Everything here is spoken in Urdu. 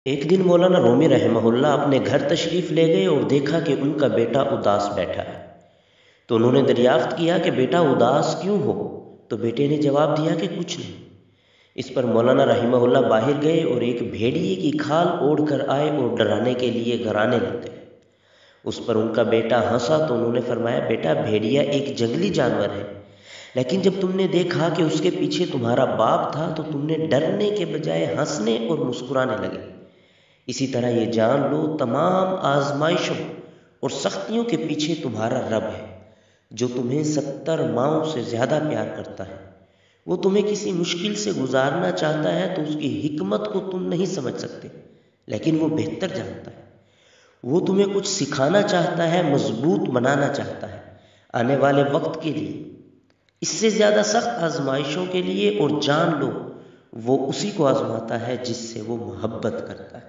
ایک دن مولانا رومی رحمہ اللہ اپنے گھر تشریف لے گئے اور دیکھا کہ ان کا بیٹا اداس بیٹھا ہے۔ تو انہوں نے دریافت کیا کہ بیٹا اداس کیوں ہو؟ تو بیٹے نے جواب دیا کہ کچھ نہیں۔ اس پر مولانا رحمہ اللہ باہر گئے اور ایک بھیڑیے کی کھال اوڑھ کر آئے اور ڈرانے کے لیے گھرانے لگ گئے۔ اس پر ان کا بیٹا ہنسا تو انہوں نے فرمایا، بیٹا بھیڑیا ایک جنگلی جانور ہے، لیکن جب تم نے دیکھا کہ اس کے پیچھے تمہارا باپ تھا تو تم نے ڈرنے کے بجائے ہنسنے اور مسکرانے لگے۔ اسی طرح یہ جان لو تمام آزمائشوں اور سختیوں کے پیچھے تمہارا رب ہے، جو تمہیں 70 ماؤں سے زیادہ پیار کرتا ہے۔ وہ تمہیں کسی مشکل سے گزارنا چاہتا ہے تو اس کی حکمت کو تم نہیں سمجھ سکتے، لیکن وہ بہتر جانتا ہے۔ وہ تمہیں کچھ سکھانا چاہتا ہے، مضبوط بنانا چاہتا ہے آنے والے وقت کے لیے، اس سے زیادہ سخت آزمائشوں کے لیے، اور جان لو وہ اسی کو آزماتا ہے جس سے وہ محبت کرتا ہے۔